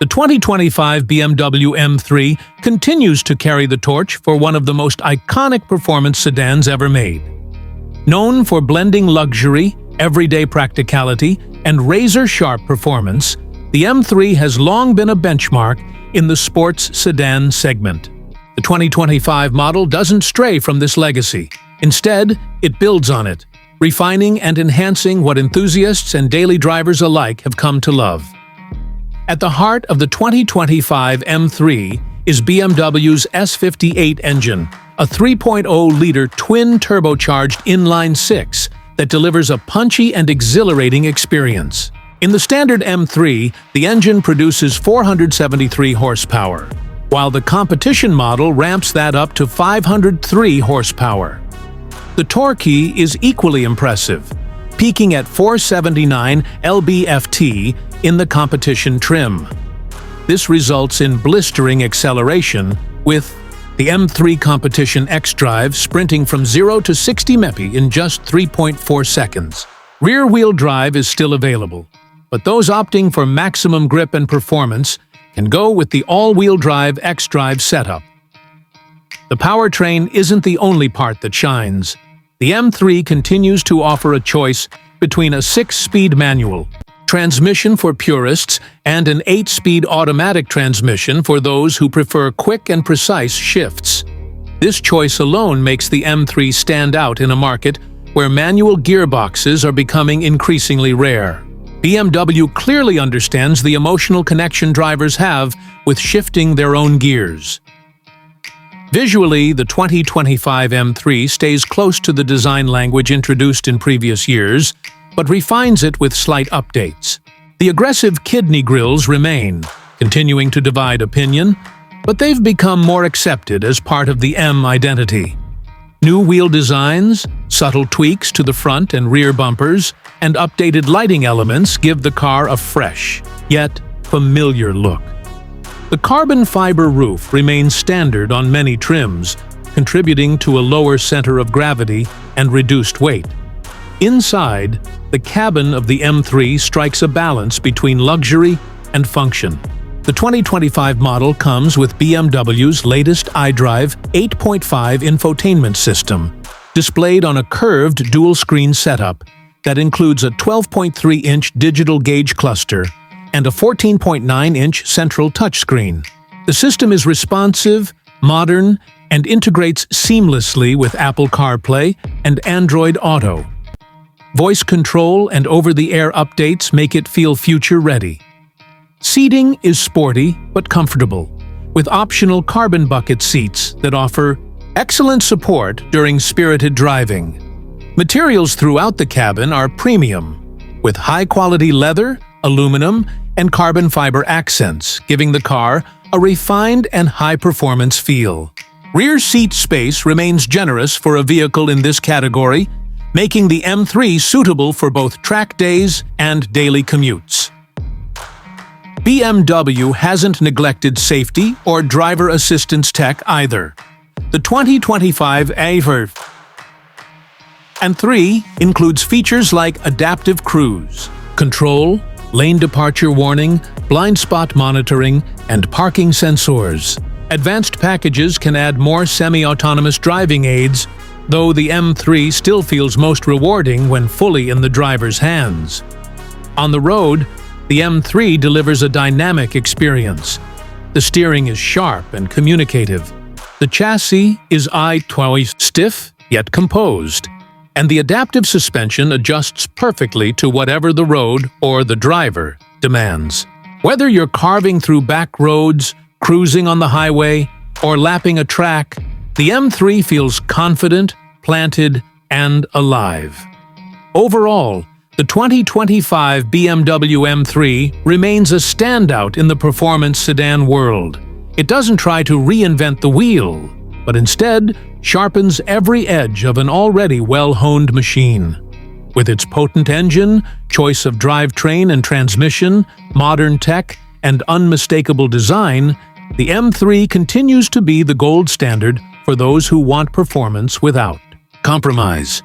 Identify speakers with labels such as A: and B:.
A: The 2025 BMW M3 continues to carry the torch for one of the most iconic performance sedans ever made. Known for blending luxury, everyday practicality, and razor-sharp performance, the M3 has long been a benchmark in the sports sedan segment. The 2025 model doesn't stray from this legacy. Instead, it builds on it, refining and enhancing what enthusiasts and daily drivers alike have come to love. At the heart of the 2025 M3 is BMW's S58 engine, a 3.0-liter twin-turbocharged inline-six that delivers a punchy and exhilarating experience. In the standard M3, the engine produces 473 horsepower, while the competition model ramps that up to 503 horsepower. The torque is equally impressive, peaking at 479 lb-ft in the competition trim. This results in blistering acceleration, with the M3 Competition xDrive sprinting from 0 to 60 mph in just 3.4 seconds. Rear-wheel drive is still available, but those opting for maximum grip and performance can go with the all-wheel drive xDrive setup. The powertrain isn't the only part that shines. The M3 continues to offer a choice between a 6-speed manual transmission for purists and an 8-speed automatic transmission for those who prefer quick and precise shifts. This choice alone makes the M3 stand out in a market where manual gearboxes are becoming increasingly rare. BMW clearly understands the emotional connection drivers have with shifting their own gears. Visually, the 2025 M3 stays close to the design language introduced in previous years, but refines it with slight updates. The aggressive kidney grills remain, continuing to divide opinion, but they've become more accepted as part of the M identity. New wheel designs, subtle tweaks to the front and rear bumpers, and updated lighting elements give the car a fresh, yet familiar look. The carbon fiber roof remains standard on many trims, contributing to a lower center of gravity and reduced weight. Inside, the cabin of the M3 strikes a balance between luxury and function. The 2025 model comes with BMW's latest iDrive 8.5 infotainment system, displayed on a curved dual-screen setup that includes a 12.3-inch digital gauge cluster and a 14.9-inch central touchscreen. The system is responsive, modern, and integrates seamlessly with Apple CarPlay and Android Auto. Voice control and over-the-air updates make it feel future-ready. Seating is sporty but comfortable, with optional carbon bucket seats that offer excellent support during spirited driving. Materials throughout the cabin are premium, with high-quality leather, aluminum, and carbon fiber accents, giving the car a refined and high-performance feel. Rear seat space remains generous for a vehicle in this category, making the M3 suitable for both track days and daily commutes. BMW hasn't neglected safety or driver assistance tech either. The 2025 M3 includes features like adaptive cruise control, lane departure warning, blind spot monitoring, and parking sensors. Advanced packages can add more semi-autonomous driving aids, though the M3 still feels most rewarding when fully in the driver's hands. On the road, the M3 delivers a dynamic experience. The steering is sharp and communicative. The chassis is stiff yet composed, and the adaptive suspension adjusts perfectly to whatever the road or the driver demands. Whether you're carving through back roads, cruising on the highway, or lapping a track, the M3 feels confident, planted, and alive. Overall, the 2025 BMW M3 remains a standout in the performance sedan world. It doesn't try to reinvent the wheel, but instead sharpens every edge of an already well-honed machine. With its potent engine, choice of drivetrain and transmission, modern tech, and unmistakable design, the M3 continues to be the gold standard for those who want performance without compromise.